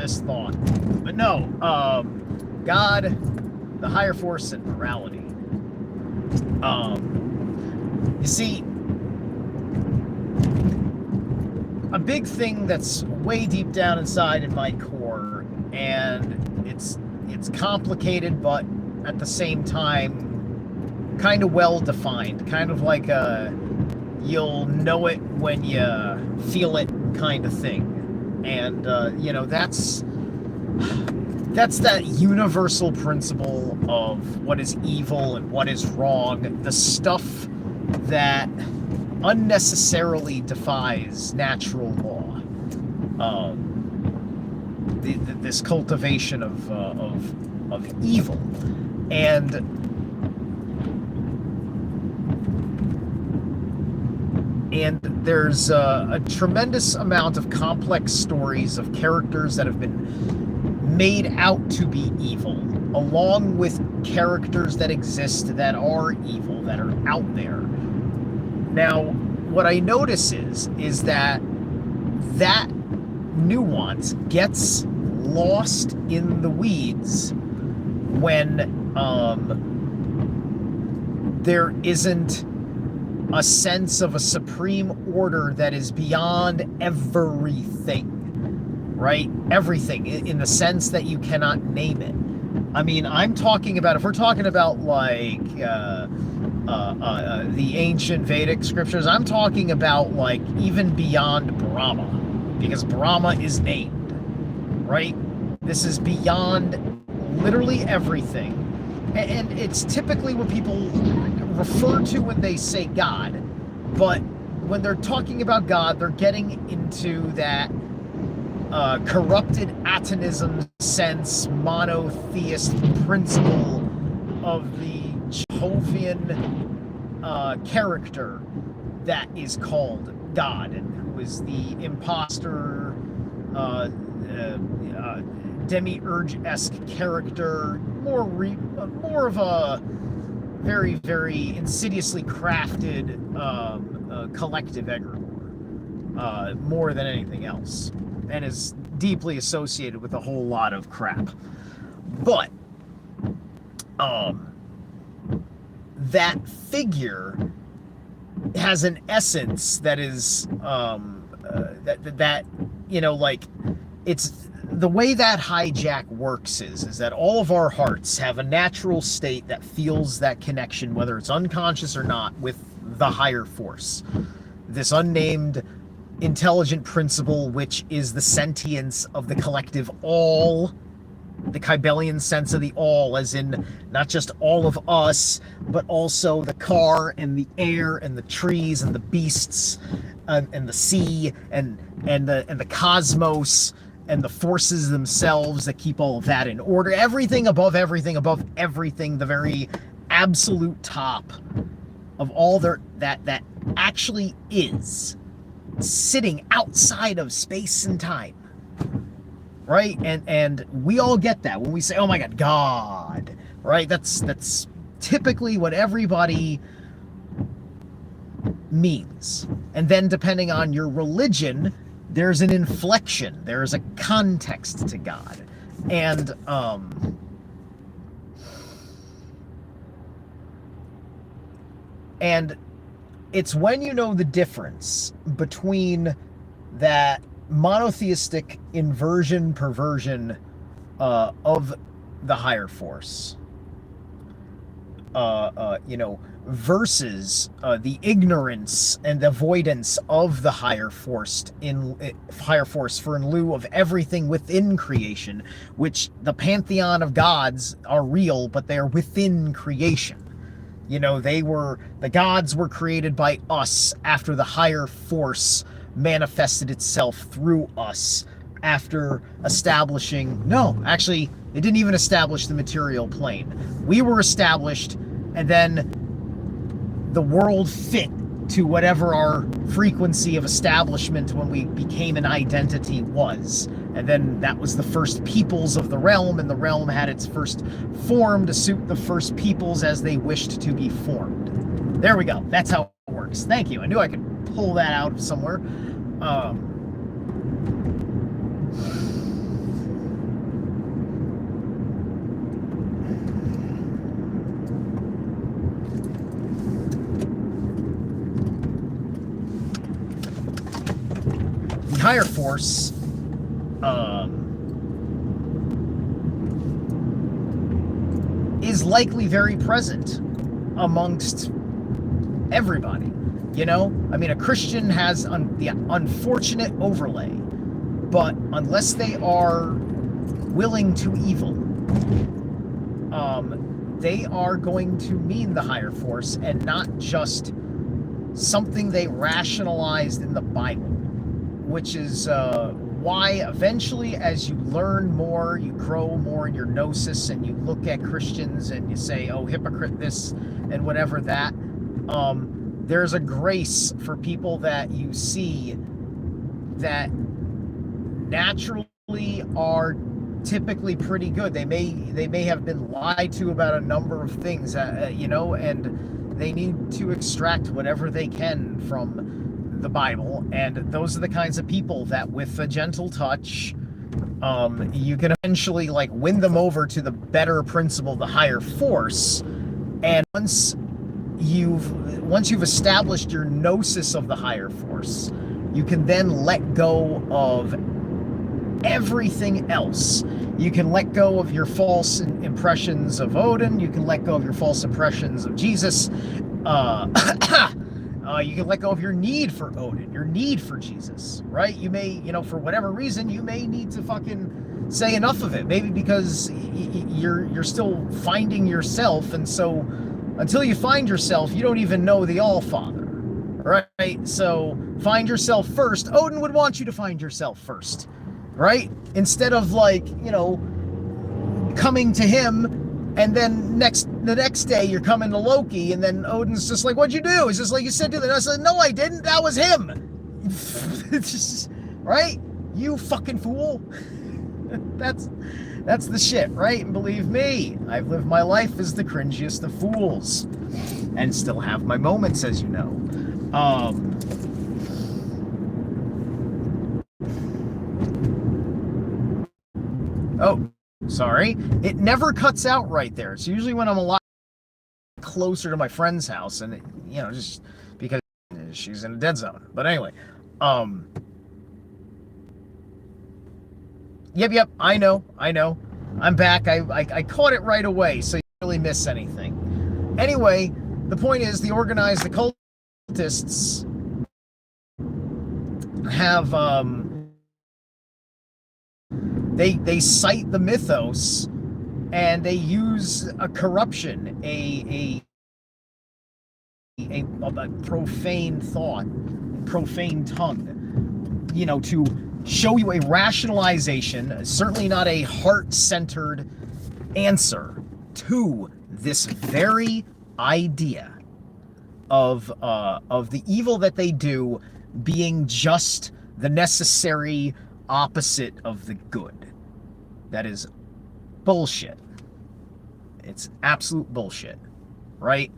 this thought. But no, God, the higher force, and morality. You see, a big thing that's way deep down inside in my core, and it's complicated, but at the same time, kind of well defined, kind of like a you'll know it when you feel it kind of thing, and that's that universal principle of what is evil and what is wrong, the stuff that unnecessarily defies natural law. This cultivation of evil, and there's a tremendous amount of complex stories of characters that have been made out to be evil, along with characters that exist that are evil, that are out there. Now, what I notice is that nuance gets lost in the weeds when there isn't a sense of a supreme order that is beyond everything, right? Everything, in the sense that you cannot name it. I mean, I'm talking about, if we're talking about like the ancient Vedic scriptures, I'm talking about like even beyond Brahma, because Brahma is named, right? This is beyond literally everything. And it's typically what people refer to when they say God, but when they're talking about God, they're getting into that corrupted atomism sense, monotheist principle of the Jehovian character that is called God, and who is the imposter, demiurge-esque character, more of a very, very insidiously crafted collective egregore, more than anything else, and is deeply associated with a whole lot of crap. But that figure has an essence that is that like, it's the way that hijack works is that all of our hearts have a natural state that feels that connection, whether it's unconscious or not, with the higher force, this unnamed intelligent principle, which is the sentience of the collective all, the Kybalion sense of the all, as in not just all of us, but also the car and the air and the trees and the beasts and the sea and the cosmos and the forces themselves that keep all of that in order. Everything above everything, the very absolute top of all that actually is, sitting outside of space and time, right? And we all get that when we say, oh my God, right? That's typically what everybody means. And then depending on your religion, there's an inflection, there's a context to God. And it's when you know the difference between that monotheistic inversion, perversion of the higher force, versus the ignorance and avoidance of the higher force for in lieu of everything within creation, which the pantheon of gods are real, but they are within creation. The gods were created by us after the higher force manifested itself through us after establishing, no, actually, it didn't even establish the material plane. We were established, and then the world fit to whatever our frequency of establishment when we became an identity was. And then that was the first peoples of the realm, and the realm had its first form to suit the first peoples as they wished to be formed. There we go. That's how it works. Thank you. I knew I could pull that out of somewhere. higher force is likely very present amongst everybody. You know, I mean, a Christian has the unfortunate overlay, but unless they are willing to evil, they are going to mean the higher force and not just something they rationalized in the Bible, which is why eventually, as you learn more, you grow more in your gnosis, and you look at Christians and you say, oh, hypocrite this and whatever that, there's a grace for people that you see that naturally are typically pretty good. They may have been lied to about a number of things, you know, and they need to extract whatever they can from the Bible. And those are the kinds of people that, with a gentle touch, you can eventually like win them over to the better principle, the higher force. And once you've established your gnosis of the higher force, you can then let go of everything else. You can let go of your false impressions of Odin. You can let go of your false impressions of Jesus. You can let go of your need for Odin, your need for Jesus, right? You may, you know, for whatever reason, you may need to fucking say enough of it. Maybe because you're still finding yourself, and so until you find yourself, you don't even know the All-Father, right? So find yourself first. Odin would want you to find yourself first, right? Instead of like, you know, coming to him and then the next day you're coming to Loki, and then Odin's just like, what'd you do? It's just like, you said to them. I said, no, I didn't. That was him. It's just, right? You fucking fool. That's the shit, right? And believe me, I've lived my life as the cringiest of fools and still have my moments, as you know. Oh, sorry. It never cuts out right there. It's usually when I'm a lot closer to my friend's house, and you know, just because she's in a dead zone. But anyway, Yep, I know. I'm back. I caught it right away, so you didn't really miss anything. Anyway, the point is, the occultists have they cite the mythos, and they use a corruption, a profane thought, profane tongue, you know, to show you a rationalization, certainly not a heart-centered answer to this very idea of the evil that they do being just the necessary opposite of the good. That is bullshit. It's absolute bullshit, right?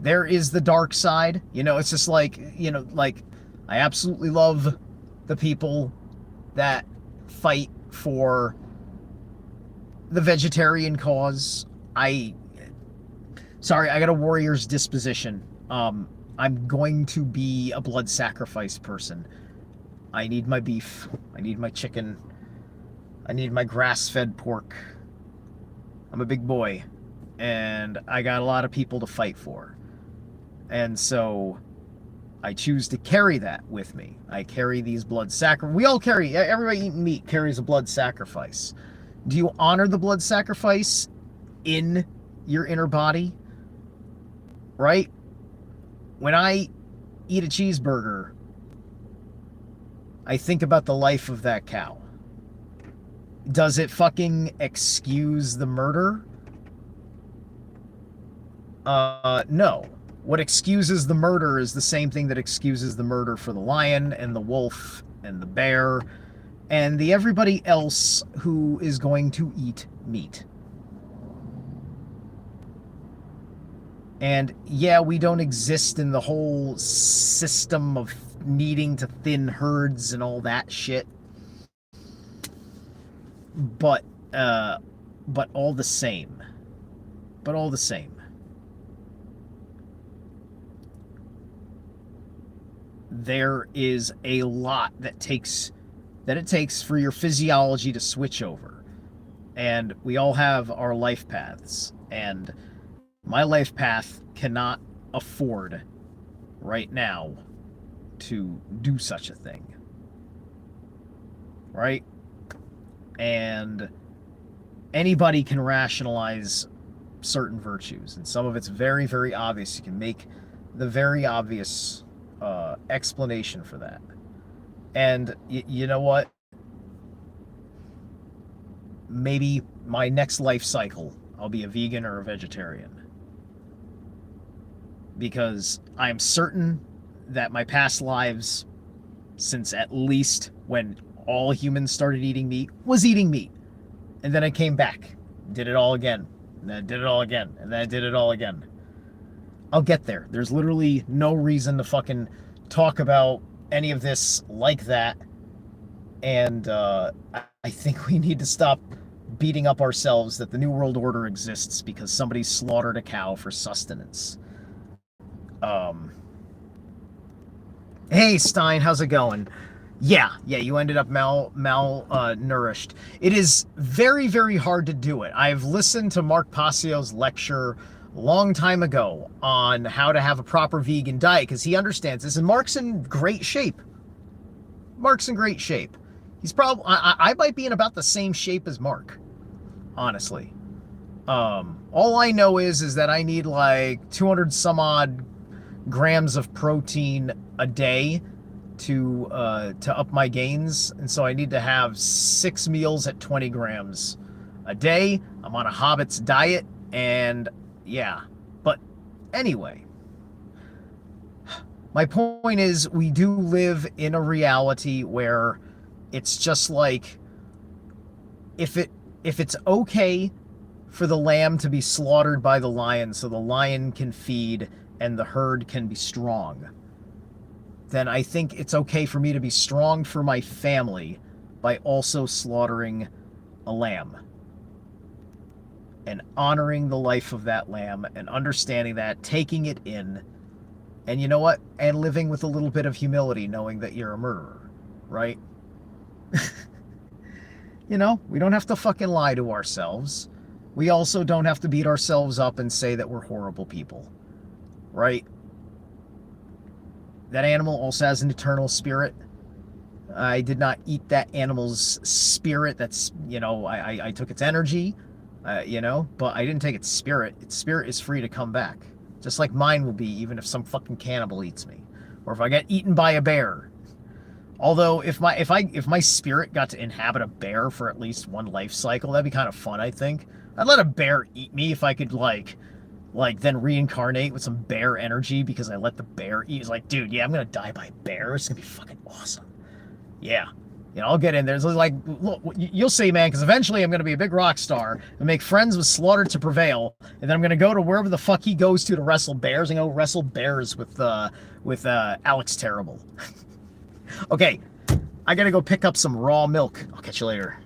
There is the dark side. You know, it's just like, you know, like, I absolutely love the people that fight for the vegetarian cause. Sorry, I got a warrior's disposition. I'm going to be a blood sacrifice person. I need my beef. I need my chicken. I need my grass-fed pork. I'm a big boy, and I got a lot of people to fight for. And so I choose to carry that with me. I carry these blood sacrifice. We all carry, everybody eating meat carries a blood sacrifice. Do you honor the blood sacrifice in your inner body? Right? When I eat a cheeseburger, I think about the life of that cow. Does it fucking excuse the murder? No. What excuses the murder is the same thing that excuses the murder for the lion and the wolf and the bear and the everybody else who is going to eat meat. And yeah, we don't exist in the whole system of needing to thin herds and all that shit. But all the same. there is a lot that it takes for your physiology to switch over. And we all have our life paths. And my life path cannot afford right now to do such a thing. Right? And anybody can rationalize certain virtues, and some of it's very, very obvious. You can make the very obvious explanation for that. And you know what? Maybe my next life cycle, I'll be a vegan or a vegetarian. Because I'm certain that my past lives, since at least when all humans started eating meat, was eating meat. And then I came back, did it all again, and then I did it all again, and then I did it all again. I'll get there. There's literally no reason to fucking talk about any of this like that. And I think we need to stop beating up ourselves that the New World Order exists because somebody slaughtered a cow for sustenance. Hey Stein, how's it going? Yeah, you ended up malnourished. It is very, very hard to do it. I've listened to Mark Passio's lecture a long time ago on how to have a proper vegan diet because he understands this, and Mark's in great shape. He's probably, I might be in about the same shape as Mark, honestly. All I know is that I need like 200 some odd grams of protein a day to up my gains, and so I need to have 6 meals at 20 grams a day. I'm on a Hobbit's diet, and yeah. But anyway, my point is we do live in a reality where it's just like if it's okay for the lamb to be slaughtered by the lion so the lion can feed and the herd can be strong, then I think it's okay for me to be strong for my family by also slaughtering a lamb and honoring the life of that lamb and understanding that, taking it in, and you know what? And living with a little bit of humility, knowing that you're a murderer, right? You know, we don't have to fucking lie to ourselves. We also don't have to beat ourselves up and say that we're horrible people, right? That animal also has an eternal spirit. I did not eat that animal's spirit. That's, you know, I took its energy, you know, but I didn't take its spirit. Its spirit is free to come back. Just like mine will be, even if some fucking cannibal eats me. Or if I get eaten by a bear. Although, if my spirit got to inhabit a bear for at least one life cycle, that'd be kind of fun, I think. I'd let a bear eat me if I could, like then reincarnate with some bear energy because I let the bear eat. It's like, dude, yeah, I'm gonna die by a bear. It's gonna be fucking awesome. Yeah. You know, I'll get in there. It's like, look, you'll see, man, because eventually I'm going to be a big rock star and make friends with Slaughtered to Prevail, and then I'm going to go to wherever the fuck he goes to wrestle bears, and go wrestle bears with Alex Terrible. Okay, I got to go pick up some raw milk. I'll catch you later.